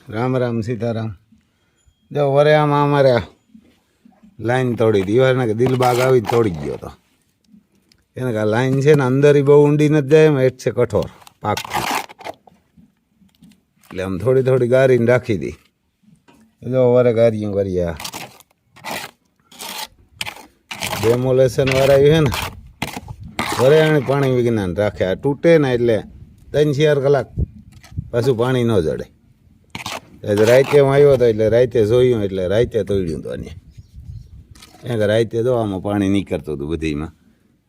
રામ રામ સીતારામ. જો વરે આમાં અમારે લાઈન તોડી દીવારના કે દિલબાગ આવી તોડી ગયો હતો. એને કે લાઈન છે ને અંદર બહુ ઊંડી નથી જાય એમ એટ છે કઠોર પાક, એટલે આમ થોડી થોડી ગારીને રાખી દી. જો વરે ગારીઓ કરી આ ડેમોલેશન વાળા છે ને વરે આને પાણી વિજ્ઞાન રાખે. આ તૂટે ને એટલે 3-4 કલાક પાછું પાણી ન જડે. રાતે હું આવ્યો હતો એટલે રાતે જોયું એટલે રાતે તોડ્યું હતું આને. કારણ કે રાતે તો આમાં પાણી નીકળતું હતું બધીમાં.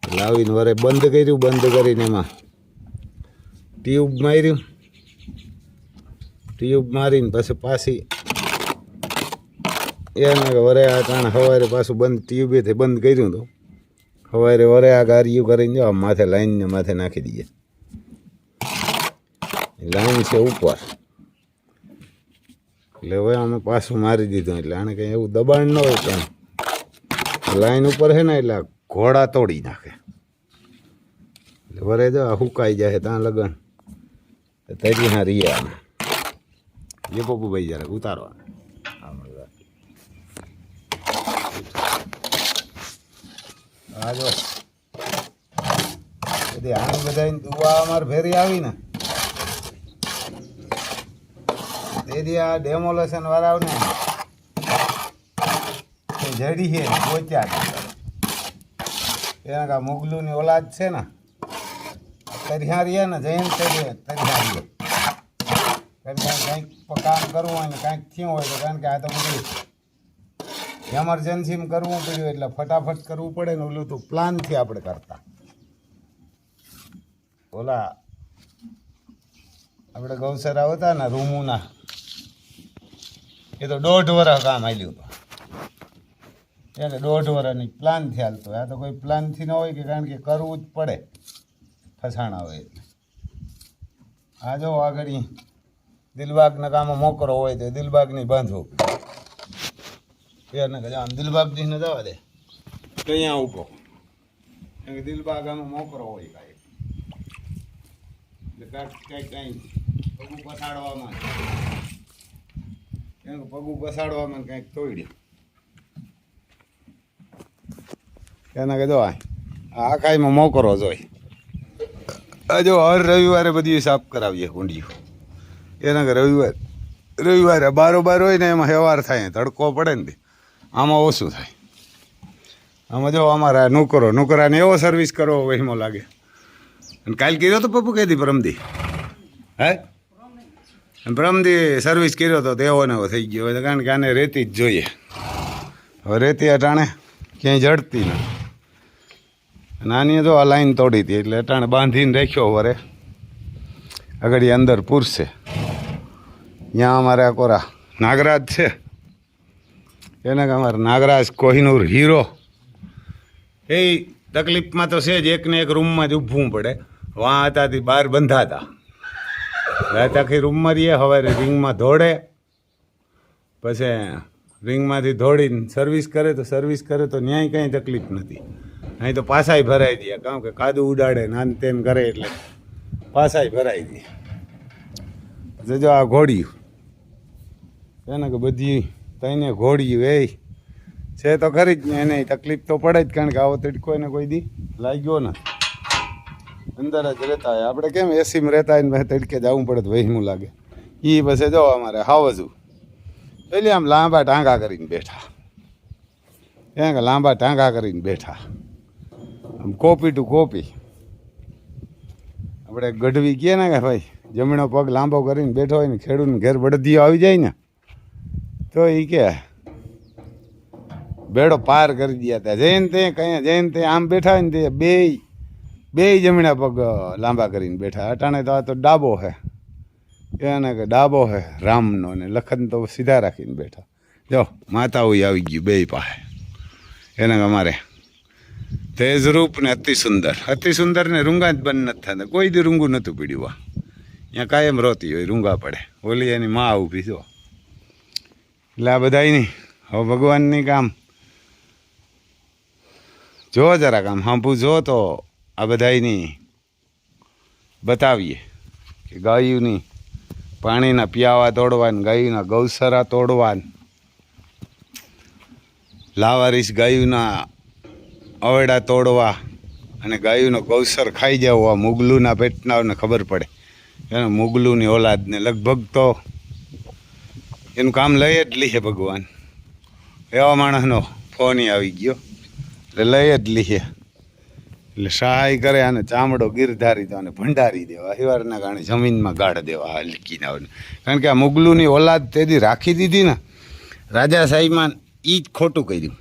એટલે આવીને વરે બંધ કર્યું, બંધ કરીને એમાં ટ્યુબ માર્યું. ટ્યુબ મારીને પછી પાછી એને વરે આ તાણે સવારે પાછું બંધ ટ્યુબેથી બંધ કર્યું હતું. સવારે વરે આ ગારીયું કરીને જો આમ માથે લાઈનને માથે નાખી દઈએ. લાઈન છે ઉપર એટલે હવે અમે પાછું મારી દીધું. એટલે આને કંઈ એવું દબાણ ન હોય પણ લાઈન ઉપર છે ને એટલે ઘોડા તોડી નાખે. એટલે વરે જો હુકાઈ જાય ત્યાં લગન તરી હા રિયા એ પપ્પુભાઈ જરાક ઉતારવા હા જો બધી આને બધા દુવા અમારે ફેરી આવી ને તેથી આ ડેમોલેશન વાળાઓને જડી છે પહોંચ્યા. એના કા મુગલુની ઓલાદ છે ને તરિહારીએ ને જૈન તરિહારીએ કંઈક કામ કરવું હોય ને કાંઈક થયું હોય તો કારણ કે આ તો બધું એમરજન્સીમાં કરવું પડ્યું એટલે ફટાફટ કરવું પડે ને. ઓલું તો પ્લાનથી આપણે કરતા. ઓલા આપણે ગૌસરા હતા ને રૂમુના એ તો 1.5 વર્ષ કામ આવેલું હતું. એટલે 1.5 વર્ષની પ્લાનથી હાલતો હોય. આ તો કોઈ પ્લાનથી ન હોય કે કારણ કે કરવું જ પડે ફસાણા હોય એટલે. આ જો આગળ દિલબાગના કામમાં મોકરો હોય તો દિલબાગની બાંધવું એને કે આમ દિલબાગજીને જવા દે તો અહીંયા ઉભો. કારણ કે દિલબાગ આમાં મોકરો હોય કાંઈ એટલે કાંઈક પગું પસાડવામાં પગું પસાડવામાં કાંઈક તોડ્યું. એના કે જો આખાઈમાં મોકરો જોઈ જો હર રવિવારે બધી સાફ કરાવીએ કુંડિયું. એના કે રવિવારે બારોબાર હોય ને એમાં વ્યવહાર થાય, તડકો પડે ને આમાં ઓછું થાય. આમાં જો અમારા નુકરાને એવો સર્વિસ કરવો વહીમો લાગે. અને કાલ કર્યો તો પપ્પુ કહેતી પરમદી હે પરમદી સર્વિસ કર્યો તો એવો ને એવો થઈ ગયો. કારણ કે આને રેતી જ જોઈએ. હવે રેતી અટાણે ક્યાંય જડતી નથી. નાની તો આ લાઈન તોડી હતી એટલે અટાણે બાંધીને રાખ્યો. વરે આગળ અંદર પૂરશે. ત્યાં અમારે આ કોરા નાગરાજ છે એને કે અમારે નાગરાજ કોહિનૂર હીરો એ તકલીફમાં તો છે જ. એકને એક રૂમમાં જ ઊભવું પડે. વાં હતાથી બહાર બંધાતા રાત આખી રૂમમાં રહીએ. સવારે રિંગમાં દોડે, પછી રિંગમાંથી દોડીને સર્વિસ કરે તો ન્યાય કંઈ તકલીફ નથી. અહીં તો પાસાય ભરાઈ દે. કારણ કે કાદુ ઉડાડે નાન તેમ કરે એટલે પાસાય ભરાઈ દે. પછી જો આ ઘોડિયું એને કે બધી તઈને ઘોડિયું એ છે તો ખરી જ ને. એને તકલીફ તો પડે જ કારણ કે આવો તડકો એને કોઈ દી લાગ્યો નથી. અંદર જ રહેતા હોય. આપણે કેમ એસીમાં રહેતા હોય ને તડકે જવું પડે તો વહીમું લાગે. એ પછી જો અમારે હાવજું એટલે આમ લાંબા ટાંગા કરીને બેઠા. એને કે લાંબા ટાંગા કરીને બેઠા આમ કોપી ટુ કોપી. આપણે ગઢવી કહે ને કે ભાઈ જમણો પગ લાંબો કરીને બેઠો હોય ને ખેડૂતને ઘેર બળદીઓ આવી જાય ને તો એ કે બેડો પાર કરી દયા હતા. જઈને તે આમ બેઠા હોય ને તે બે જમણા પગ લાંબા કરીને બેઠા. અટાણે તો આ તો ડાબો હે એને કે ડાબો હે રામનો ને લખન તો સીધા રાખીને બેઠા. જો માતાઓ આવી ગયું બે પાસે. એને અમારે તેજરૂપ ને અતિ સુંદર ને રૂંગા જ બંધ નથી થતા. કોઈ દી રૂંગું નહોતું પીડ્યું. અહીંયા કાયમ રોતી હોય રૂંગા પડે. ઓલી એની માં ઊભી જો. એટલે આ બધાય હવે ભગવાનની કામ જો જરાક આમ સાંભળું જો તો આ બધાયની બતાવીએ કે ગાયુંની પાણીના પિયાવા તોડવાન, ગાયના ગૌસરા તોડવાન, લાવારીસ ગાયુના અવેડા તોડવા અને ગાયુનો ગૌસર ખાઈ જવો. આ મુગલુના પેટનાઓને ખબર પડે એને મુગલુની ઓલાદને લગભગ તો એનું કામ લઈ જ લીએ ભગવાન. એવા માણસનો ફોન આવી ગયો એટલે લઈ જ લીએ. એટલે સહાય કરે અને ચામડો ગીરધારી દો અને ભંડારી દેવા, હિવારના કારણે જમીનમાં ગાળ દેવા હલકીના. કારણ કે આ મુગલુની ઓલાદ તેથી રાખી દીધી ને રાજા સાહેબમાં, એ જ ખોટું કર્યું.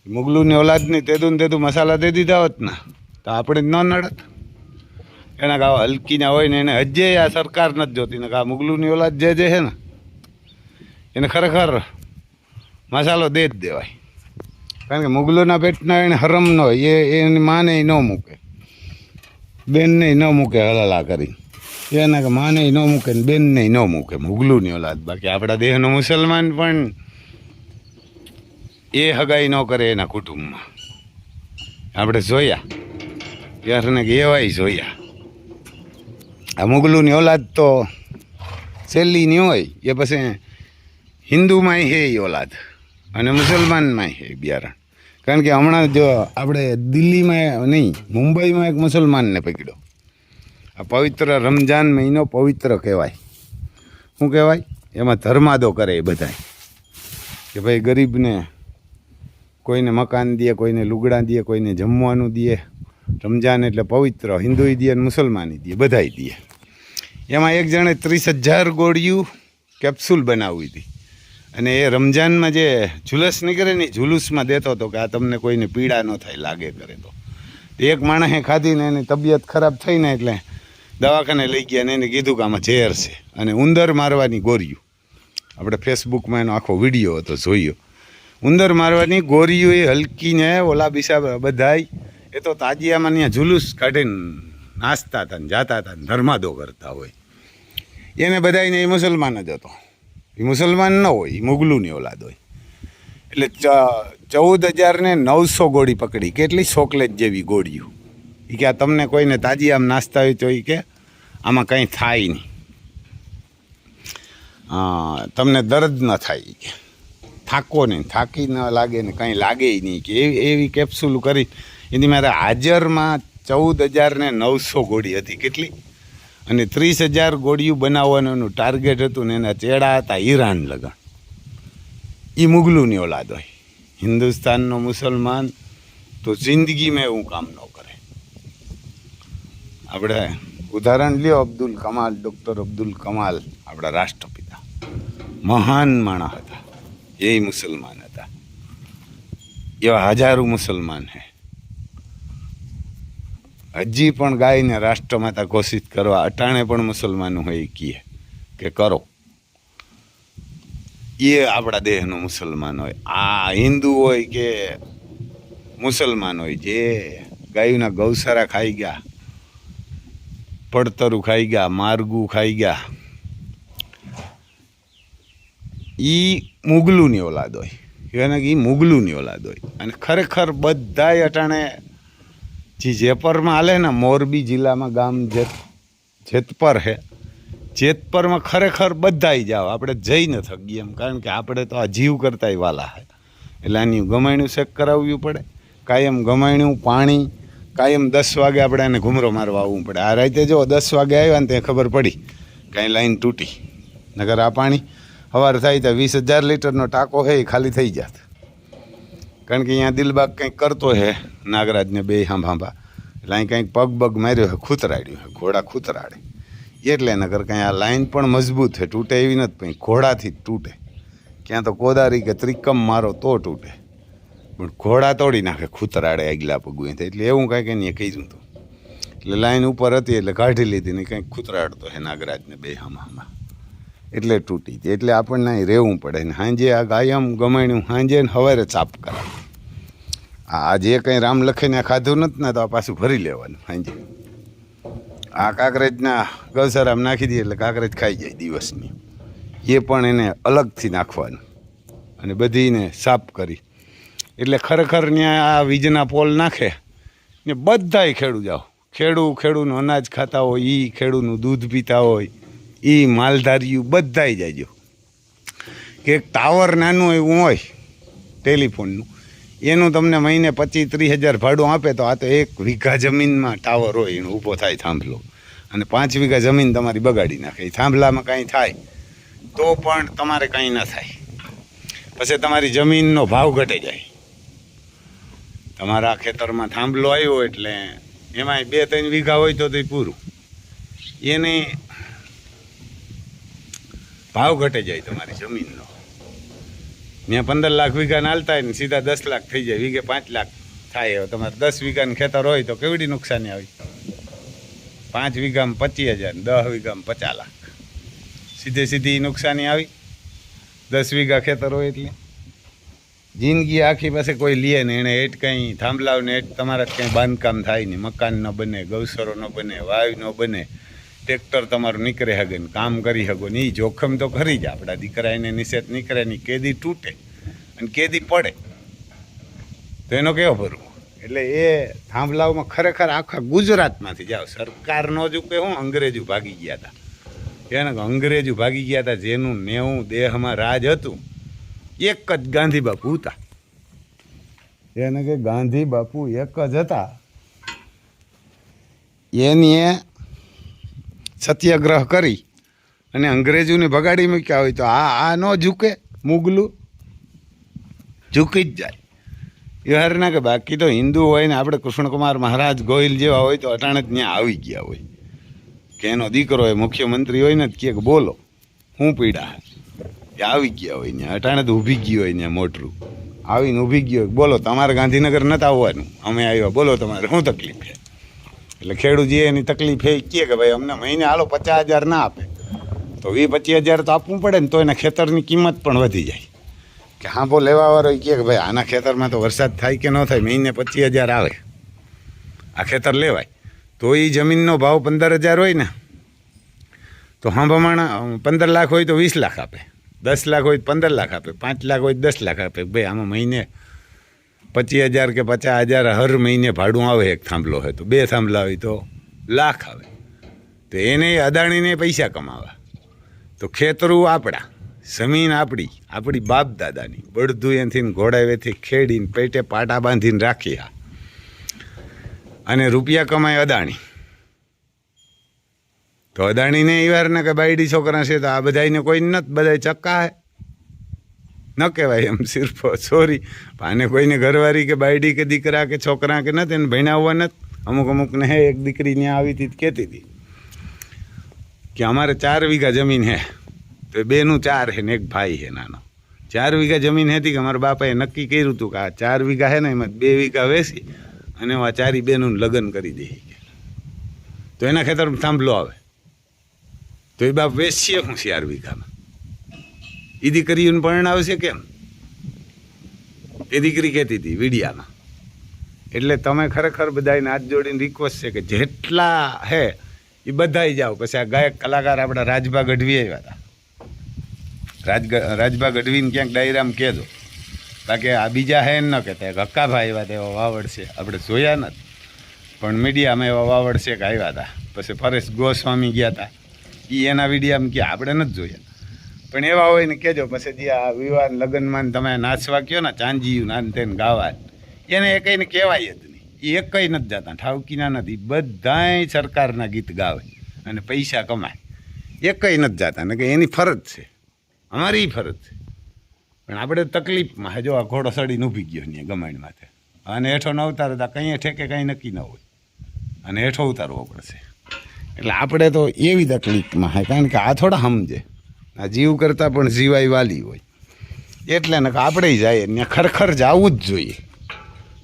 મુગલુની ઓલાદની તેદું ને તેદું મસાલા દે દીધા હોત ને તો આપણે જ ન નડત. એના કાવા હલકીના હોય ને એને હજે આ સરકાર નથી જોતી ને. આ મુગલુની ઓલાદ જે છે ને એને ખરેખર મસાલો દે જ દેવાય. કારણ કે મુગલોના પેટના એને હરમ ન હોય, એની માને ન મૂકે, બેનને ન મૂકે હલાલા કરી. એના કે માને ન મૂકે ને બેનને ન મૂકે મુગલુની ઓલાદ. બાકી આપણા દેહનો મુસલમાન પણ એ હગાઈ ન કરે એના કુટુંબમાં. આપણે જોયા યારને કે એવાય જોયા. આ મુગલુની ઓલાદ તો છેલ્લીની હોય એ પછી હિન્દુમાંય હે એ ઓલાદ અને મુસલમાનમાંય હે બિયારણ. કારણ કે હમણાં જો આપણે દિલ્હીમાં નહીં, મુંબઈમાં એક મુસલમાનને પકડ્યો. આ પવિત્ર રમજાન મહિનો પવિત્ર કહેવાય. શું કહેવાય? એમાં ધર્માદો કરે એ બધા કે ભાઈ ગરીબને કોઈને મકાન દે, કોઈને લુગડા દે, કોઈને જમવાનું દે. રમજાન એટલે પવિત્ર, હિન્દુય દે અને મુસલમાની દે, બધાય દે. એમાં એક જણે 30,000 ગોળીયું કેપ્સ્યુલ બનાવી હતી અને એ રમજાનમાં જે ઝુલસ નીકળે ને ઝુલુસમાં દેતો હતો કે આ તમને કોઈને પીડા ન થાય લાગે કરે તો. એક માણસે ખાધીને એની તબિયત ખરાબ થઈને એટલે દવાખાને લઈ ગયા અને એને કીધું કે આમાં ઝેર છે અને ઉંદર મારવાની ગોળીયું. આપણે ફેસબુકમાં એનો આખો વિડીયો હતો, જોયો. ઉંદર મારવાની ગોળીયું એ હલકીને ઓલા બિસા બધાય એ તો તાજિયામાં ત્યાં ઝુલુસ કાઢીને નાસ્તા હતા ને જાતા હતા ને ધર્માદો કરતા હોય. એને બધાને એ મુસલમાન જ હતો. એ મુસલમાન ન હોય, એ મુગલુની ઓલાદ હોય. એટલે 14,900 ગોળી પકડી. કેટલી ચોકલેટ જેવી ગોળીઓ. એ કે આ તમને કોઈને તાજી આમ નાસ્તા હોય તો એ કે આમાં કંઈ થાય નહીં, તમને દર્દ ન થાય, કે થાકો નહીં, થાકી ન લાગે ને કંઈ લાગે નહીં, કે એવી કેપ્સ્યુલ કરી. એની મારે હાજરમાં 14,900 ગોળી હતી. કેટલી? અને 30,000 ગોળીયું બનાવવાનું ટાર્ગેટ હતું ને એના ચેડા હતા ઈરાન લગન. એ મુગલુની ઓલાદ હોય. હિન્દુસ્તાનનો મુસલમાન તો જિંદગીમાં એવું કામ ન કરે. આપણે ઉદાહરણ લ્યો, અબ્દુલ કમાલ, ડૉક્ટર અબ્દુલ કમાલ, આપણા રાષ્ટ્રપિતા, મહાન માણસ હતા. એ મુસલમાન હતા. એવા હજારો મુસલમાન છે. હજી પણ ગાયને રાષ્ટ્રમાતા ઘોષિત કરવા અટાણે પણ મુસલમાનો હોય કહે કે કરો. એ આપણા દેહનો મુસલમાન હોય. આ હિન્દુ હોય કે મુસલમાન હોય, જે ગાયના ગૌસરા ખાઈ ગયા, પડતરું ખાઈ ગયા, માર્ગું ખાઈ ગયા, એ મુગલુની ઓલાદ હોય. એને એ મુગલુની ઓલાદ હોય. અને ખરેખર બધાય અટાણે જે જેતપરમાં હાલે ને, મોરબી જિલ્લામાં ગામ જેતપર છે. જેતપરમાં ખરેખર બધાય જાઓ, આપણે જઈ ન થકીએ એમ. કારણ કે આપણે તો આ જીવ કરતાંય વાલા છે. એટલે આની ગમાયણું ચેક કરાવવું પડે. કાયમ ગમાયણું પાણી કાયમ 10 વાગે આપણે એને ઘૂમરો મારવા આવવું પડે. આ રાતે જો 10 વાગે આવ્યા ને ત્યાં ખબર પડી કાંઈ લાઈન તૂટી. નગર આ પાણી સવાર થાય તો 20,000 લીટરનો ટાંકો છે એ ખાલી થઈ જાત. કારણ કે અહીંયા દિલબાગ કંઈક કરતો છે નાગરાજને, બે હાંભા. એટલે અહીં કંઈક પગ માર્યો છે, ખૂતરાડ્યું છે, ઘોડા ખૂતરાડે. એટલે નગર કંઈ આ લાઈન પણ મજબૂત છે, તૂટે એવી નથી, પણ ઘોડાથી જ તૂટે. ક્યાં તો કોદારી કે ત્રિકમ મારો તો તૂટે, પણ ઘોડા તોડી નાખે, ખૂતરાડે આગલા પગું. એટલે એવું કાંઈક એને કીધું હતું. એટલે લાઈન ઉપર હતી એટલે કાઢી લીધી ને કંઈક ખૂતરાડતો છે નાગરાજને બે હામાં. એટલે તૂટી. એટલે આપણને અહીં રહેવું પડે ને સાંજે આ કાયમ ગમાણ્યું સાંજે ને સવારે ચાપ કરાવે. આ જે કંઈ રામ લખીને ખાધું નથી ને તો આ પાછું ભરી લેવાનું સાંજે. આ કાંકરેજના ગૌસરામાં નાખી દઈએ એટલે કાંકરેજ ખાઈ જાય દિવસની. એ પણ એને અલગથી નાખવાનું અને બધીને સાફ કરી. એટલે ખરેખર ત્યાં આ વીજના પોલ નાખે ને બધાય ખેડૂ જાઓ. ખેડૂનું અનાજ ખાતા હોય, એ ખેડૂનું દૂધ પીતા હોય, એ માલધારીઓ બધાય જાયજો કે એક ટાવર નાનું એવું હોય ટેલિફોનનું, એનું તમને મહિને 25-30 હજાર ભાડું આપે તો આ તો 1 વીઘા જમીનમાં ટાવર હોય એનો ઊભો થાય થાંભલો, અને 5 વીઘા જમીન તમારી બગાડી નાખે. એ થાંભલામાં કાંઈ થાય તો પણ તમારે કાંઈ ન થાય. પછી તમારી જમીનનો ભાવ ઘટે જાય. તમારા ખેતરમાં થાંભલો આવ્યો એટલે એમાંય 2-3 વીઘા હોય તો તે પૂરું, એને ભાવ ઘટે જાય તમારી જમીનનો. ત્યાં 15 લાખ વીઘાને હાલતા હોય ને સીધા 10 લાખ થઈ જાય, વીઘે 5 લાખ થાય. તમારે 10 વીઘાનું ખેતર હોય તો કેવડી નુકસાની આવી? 5 વીઘામાં 25,000, 10 વીઘામાં 50 લાખ, સીધી નુકસાની આવી. 10 વીઘા ખેતર હોય એટલે જિંદગી આખી પાસે કોઈ લે ને એને એટ કંઈ થાંભલાવને એટ તમારા કંઈ બાંધકામ થાય નહીં, મકાન ન બને, ગૌસરો ન બને, વાવ ન બને, ટ્રેક્ટર તમારું નીકળે હગે ને કામ કરી શકો ને. એ જોખમ તો ખરી જ. આપણા દીકરા એને નિષેધ નીકળે નહીં, કેદી તૂટે અને કેદી પડે તો એનો કેવો ભરવો? એટલે એ થાંભલાઓમાં ખરેખર આખા ગુજરાતમાંથી જાઓ. સરકાર ન ઝૂકે, હું અંગ્રેજો ભાગી ગયા હતા. એને અંગ્રેજો ભાગી ગયા હતા, જેનું 90 દેહમાં રાજ હતું, એક જ ગાંધી બાપુ હતા. એને કે ગાંધી બાપુ એક જ હતા. એની સત્યાગ્રહ કરી અને અંગ્રેજોને ભગાડી મૂક્યા હોય તો આ ન ઝૂકે, મુગલું ઝૂકી જ જાય. એ હારના કે બાકી તો હિન્દુ હોય ને આપણે કૃષ્ણકુમાર મહારાજ ગોહિલ જેવા હોય તો અટાણે જ ત્યાં આવી ગયા હોય કે એનો દીકરો હોય મુખ્યમંત્રી હોય ને કે બોલો હું પીડા, એ આવી ગયા હોય ત્યાં અટાણે તો ઊભી ગયો હોય ત્યાં મોટરું આવીને ઊભી ગયો હોય, બોલો તમારે ગાંધીનગર નથી આવવાનું, અમે આવ્યા, બોલો તમારે શું તકલીફ છે? એટલે ખેડૂત એની તકલીફ એ કહે કે ભાઈ અમને મહિને હાલો 50,000 ના આપે તો 20-25,000 તો આપવું પડે ને, તો એના ખેતરની કિંમત પણ વધી જાય. કે હાંભો લેવાવાળો કહે કે ભાઈ આના ખેતરમાં તો વરસાદ થાય કે ન થાય, મહિને 25,000 આવે, આ ખેતર લેવાય. તો એ જમીનનો ભાવ 15,000 હોય ને તો હાંભામાં 15 લાખ હોય તો 20 લાખ આપે, 10 લાખ હોય તો 15 લાખ આપે, 5 લાખ હોય તો 10 લાખ આપે. ભાઈ આમાં મહિને 25,000 કે 50,000 હર મહિને ભાડું આવે. એક થાંભલો હોય તો 2 થાંભલા હોય તો લાખ આવે. તો એને અદાણીને પૈસા કમાવા. તો ખેતરું આપણા, જમીન આપણી બાપ દાદાની, બળદું એથી ઘોડાવેથી ખેડીને પેટે પાટા બાંધીને રાખી, અને રૂપિયા કમાય અદાણી. તો અદાણીને એ વારના કે બાયડી છોકરા છે તો આ બધાને કોઈ નથી, બધા ચક્કા હે ન કહેવાય એમ, સિર્ફ સોરી. આને કોઈને ઘરવાળી કે બાયડી કે દીકરા કે છોકરા કે નથી એને ભણાવવા નથી. અમુકને હે, એક દીકરી ત્યાં આવી હતી કહેતી હતી કે અમારે 4 વીઘા જમીન હે, તો 2નું 4 હે ને 1 ભાઈ હે નાનો. 4 વીઘા જમીન હતી કે મારા બાપાએ નક્કી કર્યું હતું કે આ 4 વીઘા હે ને એમાં 2 વીઘા વેચી અને આ 4 બેનું લગ્ન કરી દે. તો એના ખેતરમાં થાંભલો આવે તો એ બાપ વેચીએ હું 4 વીઘામાં. એ દીકરીઓને પરણાવશે કેમ? એ દીકરી કહેતી હતી વિડિયામાં. એટલે તમે ખરેખર બધાને હાથ જોડીને રિક્વેસ્ટ છે કે જેટલા હે એ બધાય જાઓ. પછી આ ગાયક કલાકાર આપણા રાજભા ગઢવી આવ્યા હતા. રાજભા ગઢવીને ક્યાંક ડાયરામાં કહેજો, બાકી આ બીજા હે ન કહેતા. હક્કાભાઈ આવ્યા હતા, એવા વાવડ છે, આપણે જોયા નથી પણ મીડિયામાં એવા વાવડ છે કે આવ્યા હતા. પછી પરેશ ગોસ્વામી ગયા હતા, એ એના વિડીયામાં કે આપણે નથી જોયા. પણ એવા હોય ને કહેજો. પછી જે આ વિવાહ લગ્નમાં તમે નાચવા કહો ને, ચાંજીયું નાન તેને ગાવા, એને એ કંઈને કહેવાય જ નહીં. એ એક કંઈ નથી જતા, ઠાવકીના નથી, બધાય સરકારના ગીત ગાવે અને પૈસા કમાય. એ કંઈ નથી જતા ને કે એની ફરજ છે, અમારી ફરજ છે. પણ આપણે તકલીફમાં હે. જો આ ઘોડો સડીને ઊભી ગયો ને ગમાણ માથે, અને હેઠો ન ઉતારો તો કંઈ ઠેકે કંઈ નક્કી ન હોય, અને હેઠો ઉતારવો પડશે. એટલે આપણે તો એવી તકલીફમાં હે, કારણ કે આ થોડા સમજે, આ જીવ કરતાં પણ જીવાય વાલી હોય. એટલે ને આપણે જાય ને ખરેખર જવું જ જોઈએ.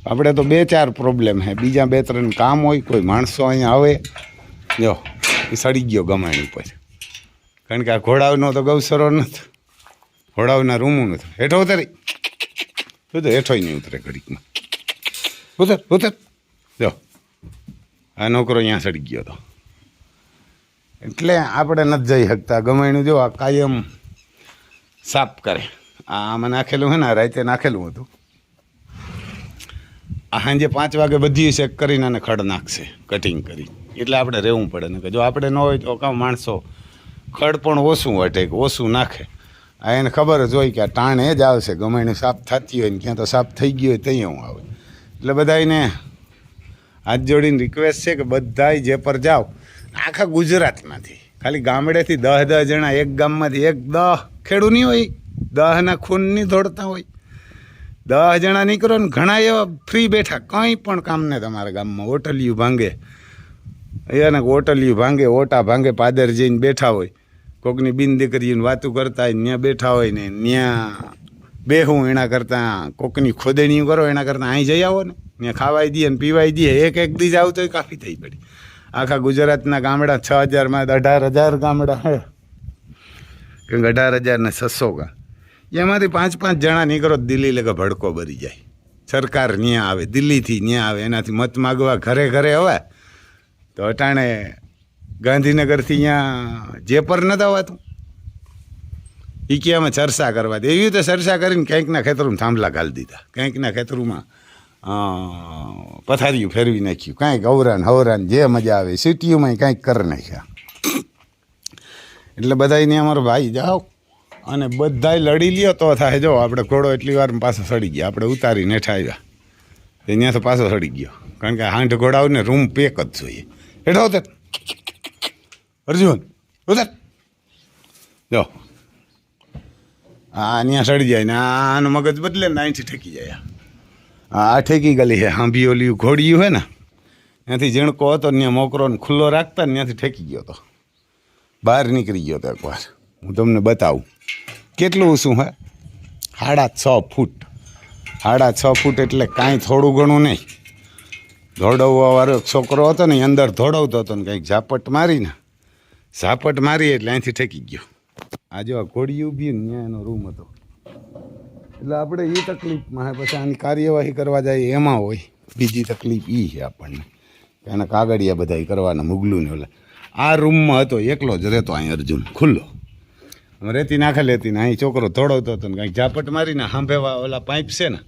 આપણે તો 2-4 પ્રોબ્લેમ હે, બીજા 2-3 કામ હોય. કોઈ માણસો અહીંયા આવે, જો એ સડી ગયો ગમાણ ઉપર, કારણ કે આ ઘોડાવનો તો ગૌસરો નથી, ઘોડાવના રૂમું નથી. હેઠો ઉતરી તો હેઠો નહીં ઉતરે ઘડીકમાં. ઉતર જો આ નોકરો અહીંયા સડી ગયો હતો. એટલે આપણે નથી જઈ શકતા. ગમાણ્યું જો આ કાયમ સાફ કરે. આમાં નાખેલું છે ને, રાતે નાખેલું હતું. આ સાંજે 5 વાગે બધી શેક કરીને અને ખડ નાખશે કટિંગ કરી. એટલે આપણે રહેવું પડે ને કે જો આપણે ન હોય તો કામ માણસો ખડ પણ ઓછું વટે કે ઓછું નાખે. આ એને ખબર જ હોય કે આ ટાણે જ આવશે, ગમે એને સાફ થતી હોય ને ક્યાં તો સાફ થઈ ગયું હોય ત્યાં આવે. એટલે બધાને હાથ જોડીને રિક્વેસ્ટ છે કે બધાય જે પર જાઓ, આખા ગુજરાતમાંથી ખાલી ગામડેથી 10 જણા, એક ગામમાંથી 10 ખેડૂ નહીં હોય, 10ના ખૂન નહીં દોડતા હોય. 10 જણા નીકળો ને, ઘણા એવા ફ્રી બેઠા, કંઈ પણ કામ ને તમારા ગામમાં ઓટલિયું ભાંગે, એને ઓટલિયું ભાંગે, ઓટા ભાંગે, પાદર જઈને બેઠા હોય, કોકની બિન દીકરીઓને વાતું કરતા હોય, ત્યાં બેઠા હોય ને ત્યાં બેહું એના કરતાં કોકની ખોદણીઓ કરો એના કરતાં અહીં જઈ આવો ને, ત્યાં ખાવાય દઈએ ને પીવાય દઈએ. એક દી જાવ તો કાફી થઈ પડી. આખા ગુજરાતના ગામડા 6000માં 18,000 ગામડા હે કે 18,000 ને 600 ગા, એમાંથી 5-5 જણા નીકળો દિલ્હી લગે ભડકો ભરી જાય. સરકાર ન્યા આવે, દિલ્હીથી ન્યા આવે, એનાથી મત માગવા ઘરે ઘરે હવે તો અટાણે ગાંધીનગરથી અહીંયા જે પર નથી આવતું, એ કે અમે ચર્ચા કરવા દે. એવી રીતે ચર્ચા કરીને કંઈકના ખેતરમાં થાંભલા ઘાલી દીધા, કંઈકના ખેતરોમાં પથારીઓ ફેરવી નાખ્યું, કાંઈક અવરાન હવરાન જે મજા આવે સિટીઓમાં કાંઈક કરી નાખ્યા. એટલે બધાને અમારો ભાઈ જાઓ અને બધાય લડી લ્યો તો થાય. જો આપણે ઘોડો એટલી વાર પાછો સડી ગયા, આપણે ઉતારીને હેઠા આવ્યા, ત્યાં તો પાછો સડી ગયો, કારણ કે હાંઠ ઘોડાઓને રૂમ પેક જ જોઈએ. હેઠો ઉતર અર્જુન, ઉતર. જો હા ત્યાં સડી જાય ને આનું મગજ બદલે ને અહીંથી ઠેકી જાય. આ ઠેકી ગયેલી છે હાંભી ઓલી ઘોડિયું હોય ને, ત્યાંથી ઝીણકો હતો ત્યાં મોકરો ને ખુલ્લો રાખતા ને ત્યાંથી ઠેકી ગયો હતો, બહાર નીકળી ગયો હતો એકવાર. હું તમને બતાવું કેટલું ઊંચું હે, 6.5 ફૂટ. 6.5 ફૂટ એટલે કાંઈ થોડું ઘણું નહીં. દોડવવાવાળો છોકરો હતો ને એ અંદર દોડવતો હતો ને કંઈક ઝાપટ મારી એટલે અહીંથી ઠેકી ગયો. આ જો આ ઘોડી ઊભી ને ત્યાં એનો રૂમ હતો. એટલે આપણે એ તકલીફમાં પછી આની કાર્યવાહી કરવા જાય એમાં હોય. બીજી તકલીફ એ છે આપણને કે એના કાગળિયા બધા કરવાના, મુગલું ને ઓલા. આ રૂમમાં હતો, એકલો જ રહેતો અહીં અર્જુન, ખુલ્લો રેતી નાખે લેતી ને અહીં છોકરો દોડવતો હતો ને કાંઈક ઝાપટ મારીને સાંભેવા ઓલા પાઇપ છે ને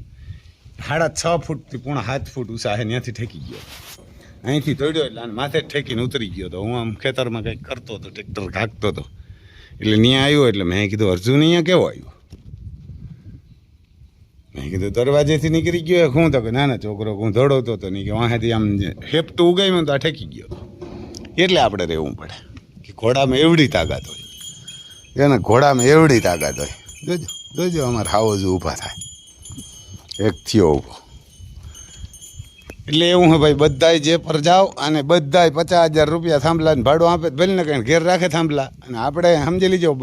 6.5 ફૂટથી 7 ફૂટ ઊંચા છે, ત્યાંથી ઠેકી ગયો. અહીંથી દોડ્યો એટલે આને માથે જ ઠેકીને ઉતરી ગયો હતો. હું આમ ખેતરમાં કંઈક કરતો હતો, ટ્રેક્ટર ઘાંકતો હતો, એટલે ત્યાં આવ્યો. એટલે મેં કીધું અર્જુન અહીંયા કેવો આવ્યો? મેં કીધું દરવાજેથી નીકળી ગયો હું તો કે ના છોકરો હું દોડવતો હતો નહીં, કે વાંહેથી આમ હેપતું ઉગાવ્યું તો આ ઠેકી ગયો હતો. એટલે આપણે રહેવું પડે કે ઘોડામાં એવડી તાકાત હોય, એને ઘોડામાં એવડી તાકાત હોય. જોજો અમારે હાવજ ઊભા થાય, એક થયો ઊભો. એટલે એવું હે ભાઈ, બધાય જે પર જાઓ અને બધાય 50,000 રૂપિયા થાંભલાને ભાડું આપે ભલે ને કંઈ ઘેર રાખે થાંભલા. અને આપણે સમજી લીજો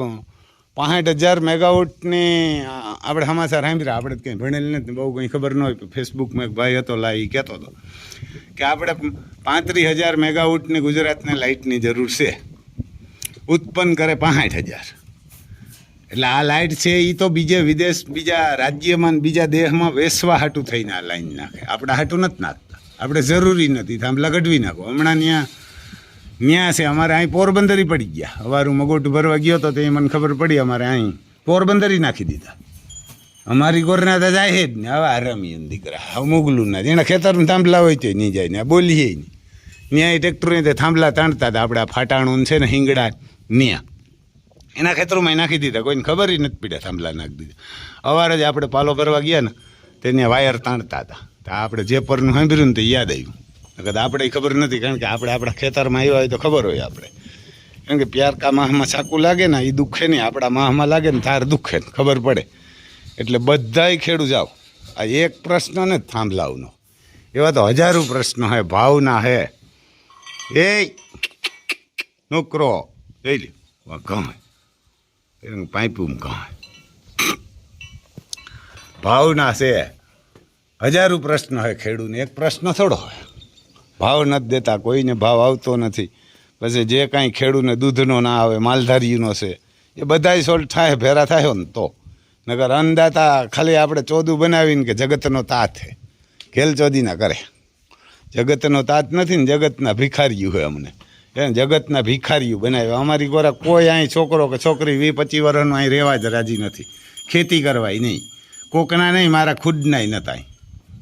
65,000 મેગાવોટની આપણે સમાચાર સાંભળ્યા. આપણે કંઈ ભણેલ નથી, બહુ કંઈ ખબર ન હોય. ફેસબુકમાં એક ભાઈ હતો એ કહેતો હતો કે આપણે 35,000 મેગાવોટની ગુજરાતને લાઇટની જરૂર છે, ઉત્પન્ન કરે 65,000. એટલે આ લાઇટ છે એ તો બીજા રાજ્યમાં બીજા દેશમાં વેસવા હાટું થઈને આ લાઈન નાખે, આપણા હાટું નથી નાખતા. આપણે જરૂરી નથી થાંભલા ગઢવી નાખો. હમણાં ન્યા છે અમારે અહીં પોરબંદરી પડી ગયા. અવારું મગોટું ભરવા ગયો તો એ મને ખબર પડી, અમારે અહીં પોરબંદરી નાખી દીધા. અમારી ગોરના તો જાય જ ને, હવે રમી દીકરા હવે મુગલું ના એના ખેતરમાં થાંભલા હોય તો નહીં જાય ને, આ બોલીએ નહીં. ત્યાં ટ્રેક્ટરો થાંભલા તાણતા હતા, આપણે આ ફાટાણું છે ને હિંગડા ત્યાં એના ખેતરોમાં નાખી દીધા. કોઈને ખબર જ નથી પીડ્યા, થાંભલા નાખી દીધા. અવારે જ આપણે પાલો ભરવા ગયા ને તેને વાયર તાણતા હતા. તો આપણે જે પરનું સાંભળ્યું ને તો યાદ આવ્યું. નકર આપણે ખબર નથી, કારણ કે આપણે આપણા ખેતરમાં આવ્યા હોય તો ખબર હોય આપણે. કારણ કે પ્યારકા માહમાં ચાકુ લાગે ને એ દુઃખે નહીં, આપણા માહમાં લાગે ને તાર દુઃખે ને ખબર પડે. એટલે બધાય ખેડૂ જાઓ. આ એક પ્રશ્ન ને થાંભલાવનો, એવા તો હજારો પ્રશ્નો હે, ભાવના હે. એ નોકરો જોઈ લ્યો કહે પાઇપું કહે ભાવના છે. હજારો પ્રશ્ન હોય ખેડૂને, એક પ્રશ્ન થોડો હોય. ભાવ નથી દેતા, કોઈને ભાવ આવતો નથી. પછી જે કાંઈ ખેડૂને દૂધનો ના આવે, માલધારીનો છે, એ બધાય સોલ્ટ થાય, ભેરા થાય ને તો. નકર અન્નદાતા ખાલી આપણે ચોદું બનાવીને કે જગતનો તાત હે, ખેલ ચોદી ના કરે. જગતનો તાત નથી ને, જગતના ભિખારીયું હોય. અમને એને જગતના ભિખારીયું બનાવ્યા. અમારી ગોરા કોઈ અહીં છોકરો કે છોકરી 20-25 વર્ષનો અહીં રહેવા જ રાજી નથી, ખેતી કરવાય નહીં. કોકના નહીં, મારા ખુદનાય નતા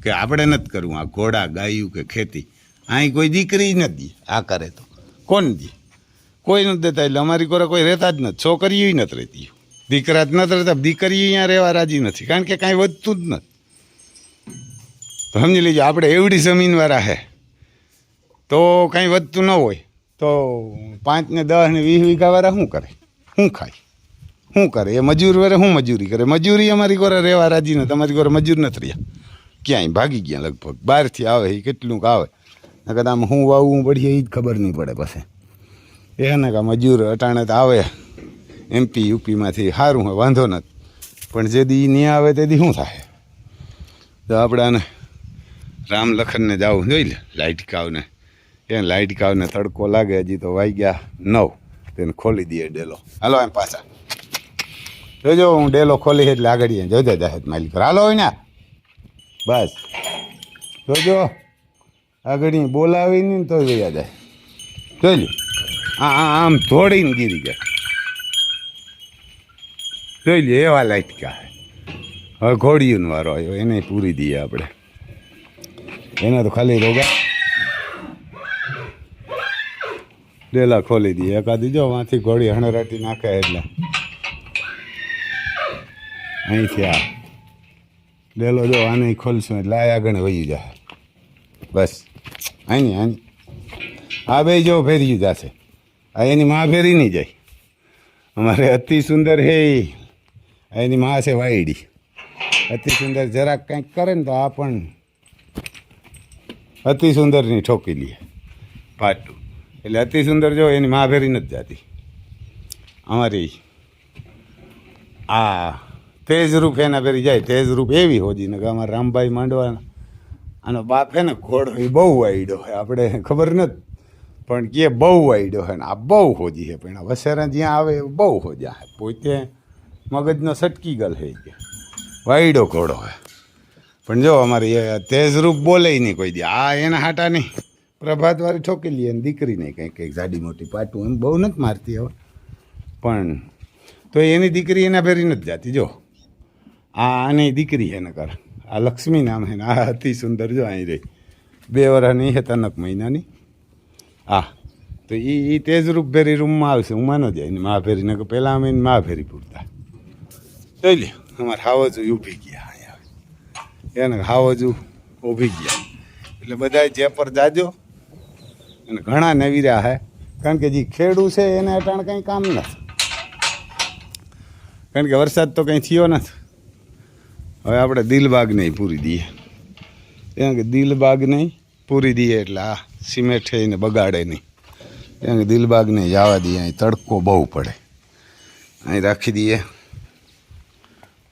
કે આપણે નથી કરવું આ ઘોડા ગાયું કે ખેતી. અહીં કોઈ દીકરી નથી આ કરે તો કોણ દે? કોઈ નથી દેતા. એટલે અમારી કોરે કોઈ રહેતા જ નથી, છોકરીઓ નથી રહેતી, દીકરા જ નથી રહેતા, દીકરીઓ અહીંયા રહેવા રાજી નથી, કારણ કે કાંઈ વધતું જ નથી. તો સમજી લેજો, આપણે એવડી જમીનવાળા હે તો કાંઈ વધતું ન હોય તો 5 ને 10 ને 20 વીઘાવાળા શું કરે, શું ખાય, શું કરે? એ મજૂર વરે શું મજૂરી કરે? મજૂરી અમારી કોરે રહેવા રાજી નથી, અમારી કોરે મજૂર નથી રહ્યા, ક્યાંય ભાગી ગયા લગભગ. બહારથી આવે એ કેટલું આવે, નકર આમ હું વાવું પડીએ એ જ ખબર નહીં પડે. પછી એને કાં મજૂર અટાણે તો આવે MP UPમાંથી, સારું હોય વાંધો નથી, પણ જે દી નહીં આવે તે દી શું થાય? તો આપણે આને રામ લખનને જવું જોઈ લે, લાઇટ કાવને. એ લાઇટ કાવને તડકો લાગે, હજી તો વાગ્યા 9, તેને ખોલી દઈએ ડેલો. હાલો એમ પાછા જોજો, હું ડેલો ખોલી એટલે આગળ જોજો જાહેર માલિક. હાલો હોય ને બસ જોજો, આગળ બોલાવી ને તો જોયા જાય. જોઈ લે, આમ થોડીને ગીરી ગયા. જોઈ લે, એવા લાઇટ કા. હવે ઘોડિયું વારો આવ્યો, એને પૂરી દઈએ આપણે. એના તો ખાલી રોગા ડેલા ખોલી દઈએ. એકાદી જો વાંથી ઘોડી હણરાટી નાખે એટલે અહીંથી આ ડેલો જો આને ખોલશું એટલે આ આગળ વહી જાય. બસ આની આ બે જો ફેરી જશે. આ એની માં ફેરી નહીં જાય. અમારે અતિ સુંદર હે, એની માં છે વાયડી. અતિ સુંદર જરાક કંઈક કરે ને તો આ પણ અતિ સુંદરની ઠોકી લઈએ પાટું. એટલે અતિ સુંદર જો એની માં ફેરી નથી જતી. અમારી આ તેજરૂપ એના ફેરી જાય. તેજરૂપ એવી હોજી ને કે અમારા રામભાઈ માંડવા આનો બાપ હે ને ઘોડો, એ બહુ વાયડો હોય, આપણે ખબર નથી પણ કે બહુ વાયડો હોય ને આ બહુ હોજી છે. પણ વસેરા જ્યાં આવે એ બહુ હોજા છે. પોતે મગજનો સટકી ગલ છે કે વાયડો ઘોડો હોય. પણ જો અમારી એ તેજરૂપ બોલે નહીં કોઈ દી. આ એના હાટા નહીં, પ્રભાતવાળી ઠોકી લઈએ ને દીકરી નહીં કંઈક જાડી મોટી પાટું એમ બહુ નથી મારતી હવે, પણ તો એની દીકરી એના ફેરી નથી જાતી. જો આ આની દીકરી છે ને કર, આ લક્ષ્મી નામ છે ને આ અતિ સુંદર જો અહીં રહી 2 વર્ષની છે, તનક મહિનાની. હા તો એ તેજરૂપ ફેરી રૂમમાં આવશે, હું માનો જાય એની મા ફેરી ને પહેલાં અમે એની મા ફેરી પૂરતા. જોઈ લે, અમારે હાવજ ઊભી ગયા અહીંયા, એને હાવજ ઊભી ગયા એટલે બધા જે પર જાજો. અને ઘણા નવીરા હે, કારણ કે જે ખેડૂ છે એને અટાણ કંઈ કામ નથી, કારણ કે વરસાદ તો કંઈ થયો નથી. હવે આપણે દિલબાગ નહીં પૂરી દઈએ, કારણ કે દિલબાગ નહીં પૂરી દઈએ એટલે આ સિમેન્ટ છે એને બગાડે નહીં. કારણ કે દિલબાગ નહીં જવા દઈએ, અહીં તડકો બહુ પડે. અહીં રાખી દઈએ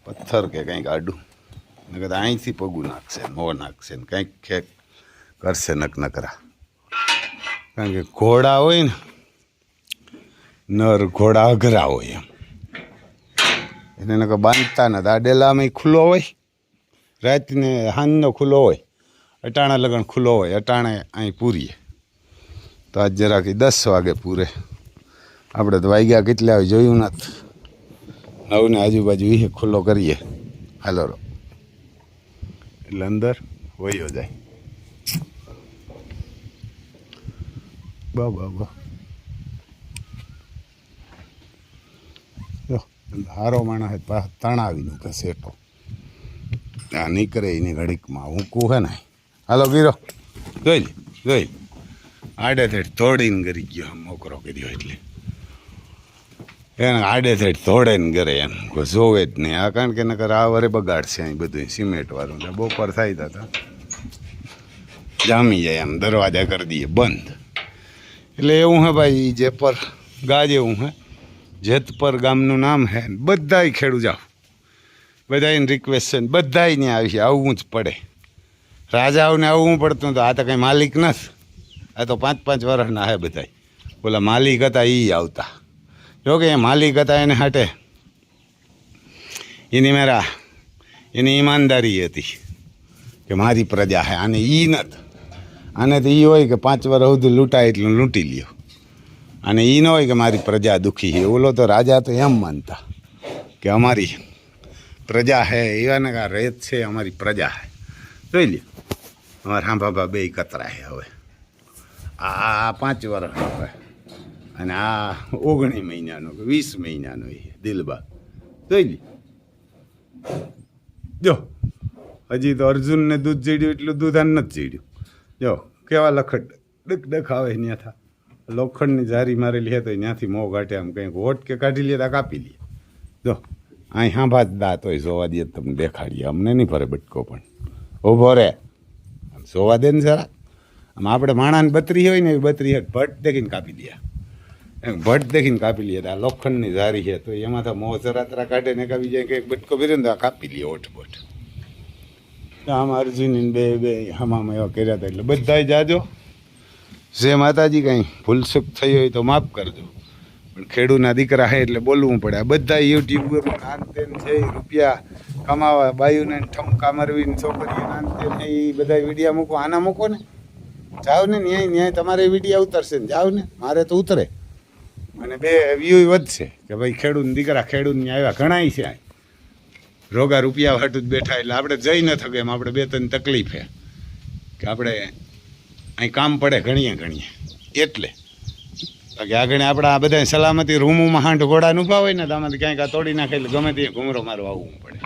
પથ્થર કે કંઈક આડું, નકર અહીંથી પગું નાખશે, મો નાખશે ને કંઈક ખેક કરશે નકરા. કારણ કે ઘોડા હોય ને, નર ઘોડા અઘરા હોય એમ, એને નકર બાંધતા નથી. આ ડેલામાં ખુલ્લો હોય, રાતને હાંજનો ખુલ્લો હોય, અટાણા લગન ખુલ્લો હોય. અટાણે અહીં પૂરીએ તો આજ જરાક 10 વાગે પૂરે. આપણે તો વાગ્યા કેટલા હોય જોયું નથી. 9 ને આજુબાજુ એ ખુલ્લો કરીએ. હાલો રો એટલે અંદર વયો જાય. બા હારો માણસ તણાવીનું કે સેટો આ નીકળે એની ઘડીકમાં હું કહું હે ને. હાલો ગીરો જોઈ આડે થેઠ તોડીને કરી ગયો, મોકરો કર્યો એટલે એને આડે થેઠ તોડે ને કરે એમ કોઈ જોવે જ નહીં. આ કારણ કે નકર આ વરે બગાડશે અહીં બધું સિમેન્ટવાળું. એટલે બપોર થાય તો જામી જાય એમ, દરવાજા કરી દઈએ બંધ. એટલે એવું હે ભાઈ, જે પર ગાજ એવું હે, જેતપર ગામનું નામ હે. બધાય ખેડૂ જાઓ, બધાને રિક્વેસ્ટ છે, બધાય ને આવી છે, આવવું જ પડે. રાજાઓને આવવું પડતું તો આ તો કંઈ માલિક નથી. આ તો 5-5 વર્ષના હે બધાય. બોલા માલિક હતા એ આવતા. જો કે એ માલિક હતા એને હાટે એની ઈમાનદારી હતી કે મારી પ્રજા હે, આને એ નથી. આને તો એ હોય કે 5 વર્ષ સુધી લૂંટાય એટલું લૂંટી લ્યો. અને એ ન હોય કે મારી પ્રજા દુઃખી છે. ઓલો તો રાજા તો એમ માનતા કે અમારી પ્રજા હે, એવાને કા રેત છે, અમારી પ્રજા હે. જોઈ લ્યો અમારા હાંભાભા બે કતરા હે. હવે આ 5 વર્ષ હવે અને આ 19 મહિનાનો કે 20 મહિનાનો એ દિલબા જોઈ લી જો હજી તો અર્જુનને દૂધ ચડ્યું એટલું દૂધ આને નથી ચડ્યું જો કેવા લખડ ડક આવે ત્યાં થા લોખંડની જારી મારેલી હે તો ત્યાંથી મોં કાઢે આમ કંઈક હોટ કે કાઢી લે તો કાપી લે જો અહીં સાંભા જ દાંત હોય જોવા દે તમને દેખાડીએ અમને નહીં ફરે બટકો પણ ઊભો રે આમ જોવા દે ને જરા આમ આપણે માણાને બતરી હોય ને એવી બતરી હે ભટ્ટ દેખીને કાપી દે એમ ભટ્ટ દેખીને કાપી લે આ લોખંડની જારી છે તો એમાં તો મોં જરા તરા કાઢે ને કાપી જાય કંઈક બટકો ભરે ને તો આ કાપી લે ઓઠ બોઠ આમ અર્જુન બે હમામાં એવા કર્યા હતા એટલે બધાય જાજો જે માતાજી કંઈ ભૂલચૂક થઈ હોય તો માફ કરજો પણ ખેડૂના દીકરા છે એટલે બોલવું પડે આ બધા યુટ્યુબર નાનતેન છે રૂપિયા કમાવા બાયુને ઠમકા મરવીને છોકરીઓ નાનતેન એ બધા વિડીયા મૂકો આના મૂકો ને જાઓ ને ન્યાય તમારે વિડીયા ઉતરશે ને જાઓ ને મારે તો ઉતરે અને 2 વ્યૂ વધશે કે ભાઈ ખેડૂત દીકરા ખેડૂતને આવ્યા ઘણાય છે રોગા રૂપિયા હાટું જ બેઠા એટલે આપણે જઈ ન થકે એમ આપણે 2-3 તકલીફ છે કે આપણે અહીં કામ પડે ઘણીએ એટલે બાકી આગળ આપણે આ બધા સલામતી રૂમોમાં હાંડ ઘોડા ઊભા હોય ને તો આમાંથી ક્યાંક આ તોડી નાખે એટલે ગમે તે ઘૂમરો મારવા આવવું પડે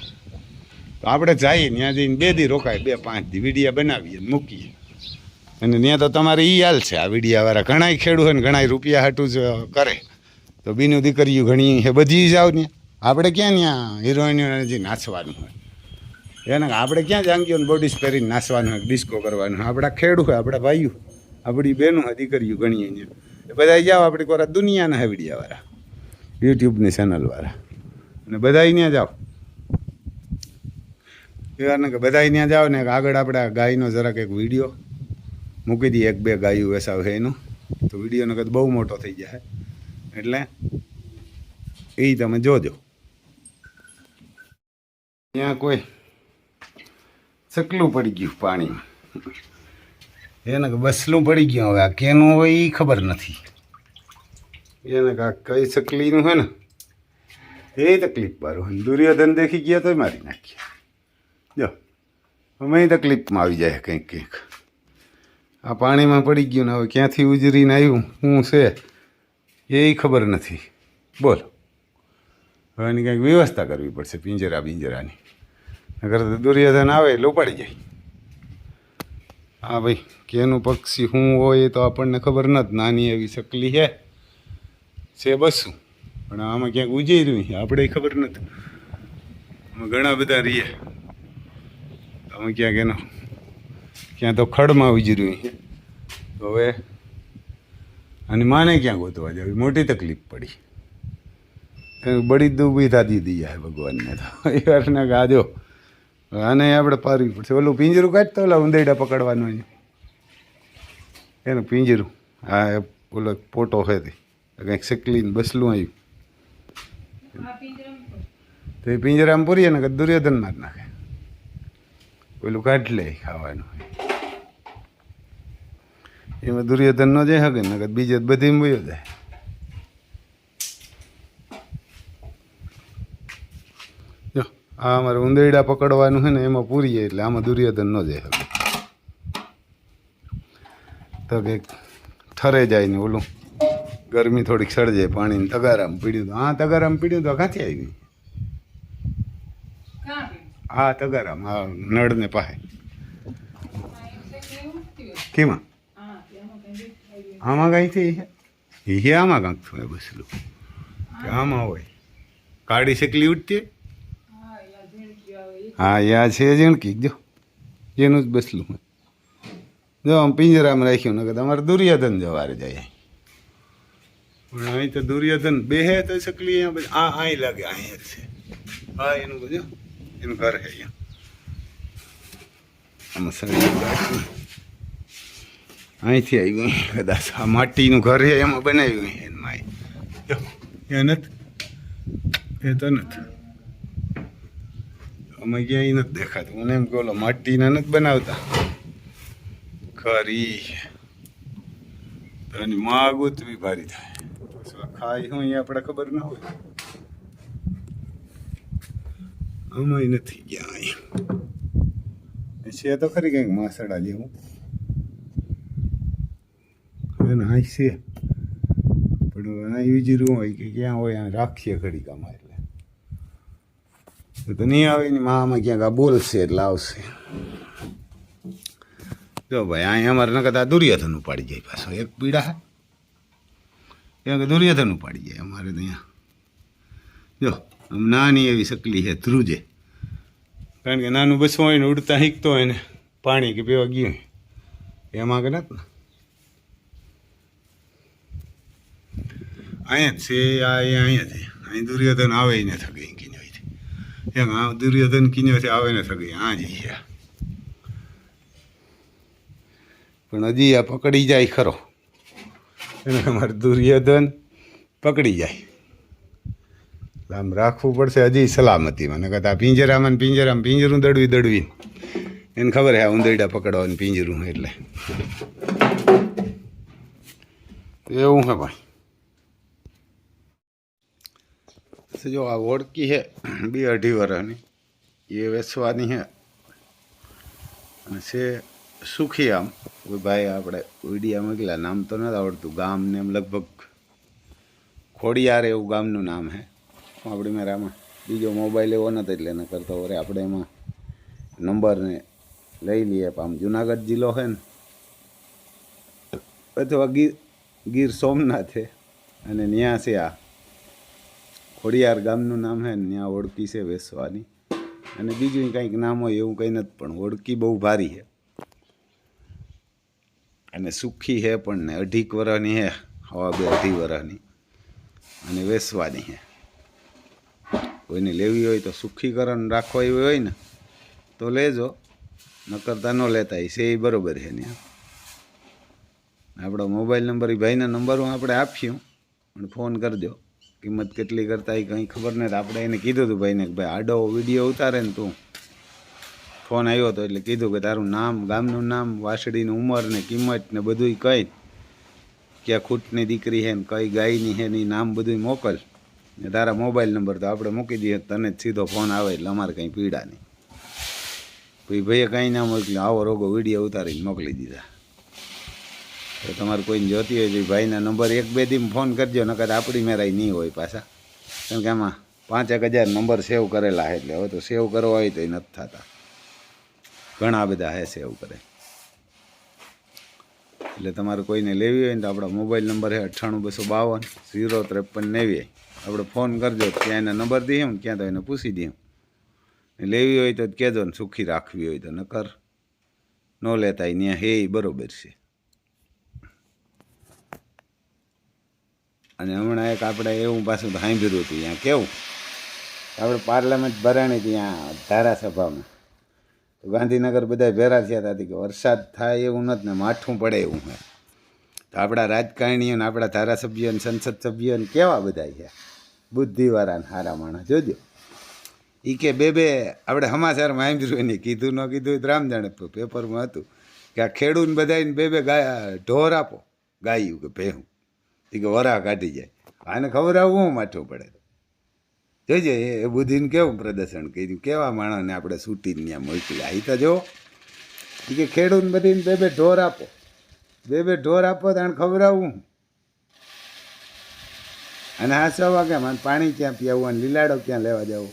તો આપણે જઈએ ત્યાં જઈને 2 દી રોકાય 2-5 દી વિડીયા બનાવીએ મૂકીએ અને ત્યાં તો તમારે એ હાલ છે આ વિડીયાવાળા ઘણાય ખેડૂત હોય ને ઘણાય રૂપિયા હાટું જ કરે તો બીનું દીકરીયું ઘણી એ બધી જાવ ને આપણે ક્યાં ત્યાં હિરોઈનોને જે નાચવાનું હોય એને આપણે ક્યાં જાંગીઓને બોડીસ પહેરીને નાચવાનું હોય ડિસ્કો કરવાનું હોય આપણા ખેડૂત હોય આપણા ભાઈઓ આપણી બહેનો હોય દીકરીઓ ગણીએ અહીંયા એ બધા જાઓ આપણી કોરા દુનિયાના હે વિડીયાવાળા યુટ્યુબની ચેનલવાળા અને બધા ત્યાં જાઓ એવાને કે બધા ત્યાં જાઓ ને આગળ આપણે ગાયનો જરાક એક વિડીયો મૂકી દઈએ 1-2 ગાયું વેસાવ છે એનું તો વિડીયોનો કદ બહુ મોટો થઈ જાય એટલે એ તમે જોજો ત્યાં કોઈ ચકલું પડી ગયું પાણીમાં એને કે બસલું પડી ગયું હવે આ કેનું હોય એ ખબર નથી એને કે કઈ ચકલીનું હોય ને એ તકલીફ પારું હોય દુર્યોધન દેખી ગયા તોય મારી નાખ્યા જો અમે તકલીફમાં આવી જાય કંઈક આ પાણીમાં પડી ગયું ને હવે ક્યાંથી ઉજરીને આવ્યું શું છે એ ખબર નથી બોલો હવે એની કંઈક વ્યવસ્થા કરવી પડશે પિંજરાની નકર તો દુર્યોધન આવે એટલે ઉપાડી જાય હા ભાઈ કેનું પક્ષી શું હોય એ તો આપણને ખબર નથી નાની એવી ચકલી છે બસું પણ આમાં ક્યાંક ઉજઈ રહ્યું છે આપણે ખબર નથી આમાં ઘણા બધા રહીએ અમે ક્યાંક એનો ક્યાં તો ખડમાં ઉજી રહ્યું છે તો હવે અને માને ક્યાં ગોતવા જાવી મોટી તકલીફ પડી બળી ઊભી થતી હતી જાય ભગવાનને તો એ વારને ગાજો આને આપણે પારવી પડશે ઓલું પિંજરું કાઢતો ઓલા ઉંદરડા પકડવાનું એનું પિંજરું હા ઓલો પોટો છે તે કંઈક ચકલીને બસલું આવ્યું તો એ પિંજરામાં પૂરીએ ને કે દુર્યોધન માર નાખે પેલું કાઢ લે ખાવાનું એમાં દુર્યોધન નો જાય હકે ને બીજે બધી વયો જાય જો આ અમારે ઉંદરડા પકડવાનું છે ને એમાં પૂરીએ એટલે આમાં દુર્યોધન ન જાય હકે તો કંઈક ઠરે જાય ને ઓલું ગરમી થોડીક સળજે પાણીને તગારામાં પીડ્યું તો હા તગારામાં પીડ્યું તો ક્યાંથી આવી હા તગારામ હા નળને પાસે કેમાં આમાં કાંઈથી એ આમાં કાંક થોડે બસલું કે આમાં હોય કાળી શકલી ઉઠતી હા યા છે ઝીણકી જો એનું જ બસલું હોય જો આમ પિંજરામાં રાખ્યું ને કે તમારે દુર્યોધન જવારે જાય પણ અહીં તો દુર્યોધન બેહે તો શકલી આ અહીં લાગે અહીંયા છે હા એનું બધું એનું ઘર છે આમાં સળી અહીંથી આવ્યું કદાચ આ માટીનું ઘર છે એમાં બનાવ્યું એમાં એ નથી એ તો નથી અમે ક્યાંય નથી દેખાતું મને એમ કહો માટીના નથી બનાવતા ખરી એની માં ગોતવી ભારી થાય ખાઈ હું અહીંયા આપણે ખબર ના હોય આમાં નથી ગયા અહીંયા છે તો ખરી કંઈક માસડા જેવું એને હાઈ છે પણ પણ અહીં વિચાર્યું હોય કે ક્યાં હોય આ રાખીએ ઘડીકામાં એટલે તો નહીં આવે ને મામાં ક્યાંક આ બોલશે એટલે આવશે. જો ભાઈ અહીંયા અમારે ન કદાચ દુર્યોધન ઉપાડી જાય પાછો એક પીડા કે દુર્યોધન ઉપાડી જાય અમારે ત્યાં. જો આમ નાની એવી સકલી છે ધ્રુજે, કારણ કે નાનું બસવું હોય ને ઉડતા શીખતો હોય ને પાણી કે પીવા ગયું હોય એમાં કે નથી ને અહીંયા જ છે આ અહીંયા છે. અહીં દુર્યોધન આવે ને થગે કિન્યોથી એમ આ દુર્યોધન કિન્યોથી આવે ને થગે આ જઈએ પણ હજી આ પકડી જાય ખરો એને અમારે દુર્યોધન પકડી જાય આમ રાખવું પડશે હજી સલામતીમાં. ને કહેતા પિંજરામાં પિંજરું દળવીને એને ખબર હે ઉંદરડા પકડવાનું પિંજરું એટલે એવું હે ભાઈ. જો આ ઓળકી છે 2-2.5 વર્ષની એ વેચવાની છે અને છે સુખી. આમ ભાઈ આપણે વિડીયા મોકલ્યા, નામ તો નથી આવડતું ગામને એમ લગભગ ખોડિયાર એવું ગામનું નામ છે. આપણી મારામાં બીજો મોબાઈલ એવો નથી એટલે એને કરતો વરે આપણે એમાં નંબરને લઈ લઈએ. આમ જુનાગઢ જિલ્લો છે ને અથવા ગીર સોમનાથ છે અને ત્યાં છે આ ખોડિયાર ગામનું નામ છે ને ત્યાં ઓળકી છે વેચવાની. અને બીજું કંઈક નામ હોય એવું કંઈ નથી પણ ઓળકી બહુ ભારી છે અને સુખી છે પણ ને 2.5 વર્ષની છે, હવા 2-2.5 વર્ષની અને વેચવાની છે. કોઈને લેવી હોય તો સુખીકરણ રાખવા એવી હોય ને તો લેજો, ન કરતા ન લેતા છે એ બરાબર છે. ત્યાં આપણો મોબાઈલ નંબર એ ભાઈના નંબર હું આપણે આપ્યું પણ ફોન કરજો. કિંમત કેટલી કરતા એ કંઈ ખબર નથી. આપણે એને કીધું હતું ભાઈને કે ભાઈ આડો વિડીયો ઉતારે ને તું ફોન આવ્યો હતો એટલે કીધું કે તારું નામ, ગામનું નામ, વાસળીની ઉંમર ને કિંમત ને બધું કહી, ક્યાં ખૂટની દીકરી છે ને કઈ ગાયની છે ને એ નામ બધું મોકલ ને તારા મોબાઈલ નંબર તો આપણે મૂકી દઈએ, તને જ સીધો ફોન આવે એટલે અમારે કંઈ પીડા નહીં. પછી ભાઈએ કંઈ ના મોકલ્યું, આવો રોગો વિડીયો ઉતારીને મોકલી દીધા. તો તમારે કોઈને જોતી હોય તો ભાઈના નંબર 1-2 દી ફોન કરજો, નકર આપણી મેરાઈ નહીં હોય પાછા, કેમ કે આમાં 5,000 નંબર સેવ કરેલા છે એટલે હવે તો સેવ કરવા હોય તો એ નથી થતા, ઘણા બધા હે સેવ કરે. એટલે તમારે કોઈને લેવી હોય ને તો આપણા મોબાઈલ નંબર છે 98-252-05390. આપણે ફોન કરજો, ત્યાં એના નંબર દઈએ ને ક્યાં તો એને પૂછી દઈએ. લેવી હોય તો કહેજો ને સુખી રાખવી હોય તો, નકર ન લેતા ત્યાં હે બરાબર છે. અને હમણાં એક આપણે એવું પાછું સાંભળ્યું હતું ત્યાં કેવું આપણે પાર્લામેન્ટ ભરાણી ત્યાં ધારાસભામાં તો ગાંધીનગર બધા ભેરા થયા હતા કે વરસાદ થાય એવું નથી ને માઠું પડે એવું હોય. તો આપણા રાજકારણીઓ ને આપણા ધારાસભ્યો ને સંસદ સભ્યો ને કેવા બધા છે બુદ્ધિવાળા ને સારા માણસ. જોજો એ કે બે આપણે સમાચારમાં સાંભળ્યું એને કીધું ન કીધું તો રામ જાણે, પેપરમાં હતું કે આ ખેડૂત બધાને બે ઢોર આપો, ગાયું કે ભેહું, એ કે વરા કાઢી જાય. આને ખબર આવું હું માઠું પડે. જોઈજે એ બુદ્ધિને કેવું પ્રદર્શન કર્યું, કેવા માણસને આપણે છૂટીને ત્યાં મોકલ્યા. એ તો જો એ કે ખેડૂત બધીને બે ઢોર આપો, બે ઢોર આપો તો આને ખબર આવું. અને આ 6 વાગે મને પાણી ક્યાં પીવું અને લીલાડો ક્યાં લેવા જાવ,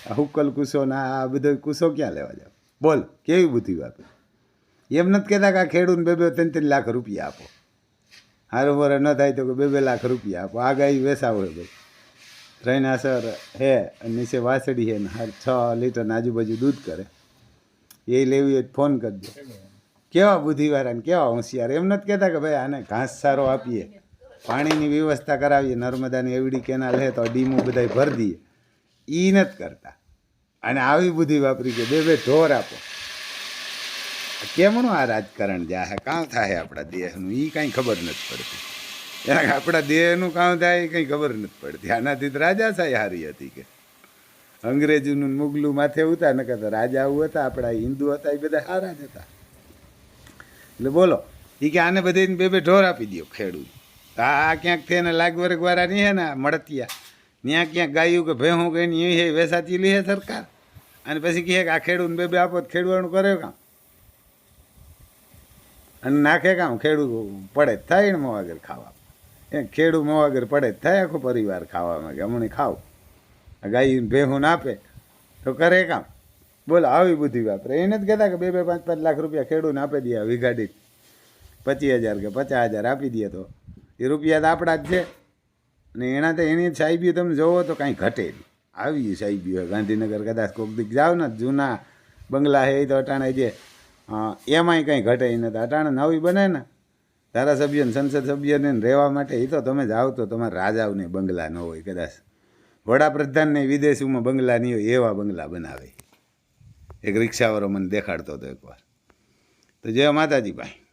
આ હુકલ કૂસો ના આ બધો કૂસો ક્યાં લેવા જાવ. બોલ કેવી બુદ્ધિ વાપરે. એમ નથી કહેતા કે આ ખેડૂત 2-3 લાખ રૂપિયા આપો, હારું વરે ન થાય તો કે 2 લાખ રૂપિયા આપો. આ ગાય વેસાવે ભાઈ 3 આસર હે અને નીચે વાસળી છે ને 6 લીટરના આજુબાજુ દૂધ કરે. એ લેવી હોય ફોન કરજો. કેવા બુદ્ધિવાળા ને કેવા હોશિયાર. એમ નથી કહેતા કે ભાઈ આને ઘાસ સારો આપીએ, પાણીની વ્યવસ્થા કરાવીએ, નર્મદાની એવડી કેનાલ છે તો ડીમું બધા ભરી દઈએ. એ નથી કરતા. અને આવી બુદ્ધિ વાપરી કે બે ઢોર આપો. કેમનું આ રાજકારણ જાય કાં થાય આપણા દેશનું એ કાંઈ ખબર નથી પડતી. આપણા દેહનું કામ થાય એ કંઈ ખબર નથી પડતી. આનાથી તો રાજાશાહી હારી હતી કે અંગ્રેજીનું મુગલું માથે ઉતા ન કરતા રાજાઓ હતા, આપણા હિન્દુ હતા એ બધા સારા જ હતા. એટલે બોલો એ કે આને બધાને બે ઢોર આપી દો ખેડૂત. આ ક્યાંક થઈને લાગ વર્ગવાળા નહીં હે ને મળતિયા ત્યાં ક્યાંક ગાયું કે ભેહું કે એ વેસાતી લે સરકાર. અને પછી કહે કે આ ખેડૂત બે આપો તો ખેડવાનું કરે કામ અને નાખે કામ ખેડૂત પડે થાય ને આગળ ખાવા. એ ખેડૂ વગર પડે જ થાય આખો પરિવાર ખાવામાં કે હમણાં ખાવ ગાય ભેહું આપે તો કરે કામ બોલો આવી બુદ્ધિ વાપરે એને જ કહેતા કે 2-5 લાખ રૂપિયા ખેડૂને આપી દે વીઘાડી 25,000 કે 50,000 આપી દે તો એ રૂપિયા તો આપણા જ છે અને એના તો એની સાહેબીઓ તમે જોવો તો કાંઈ ઘટે નહીં આવી સાહેબીઓ ગાંધીનગર કદાચ કોક દીક જાવ ને જૂના બંગલા હે તો અટાણે જે એમાંય કંઈ ઘટે એને તો અટાણે નવી બને ને ધારાસભ્યને સંસદ સભ્યને રહેવા માટે એ તો તમે જાઓ તો તમારા રાજાઓને બંગલા ન હોય કદાચ વડાપ્રધાનને વિદેશમાં બંગલા નહીં હોય એવા બંગલા બનાવે એક રિક્ષાવાળો મને દેખાડતો હતો એકવાર તો જય માતાજી ભાઈ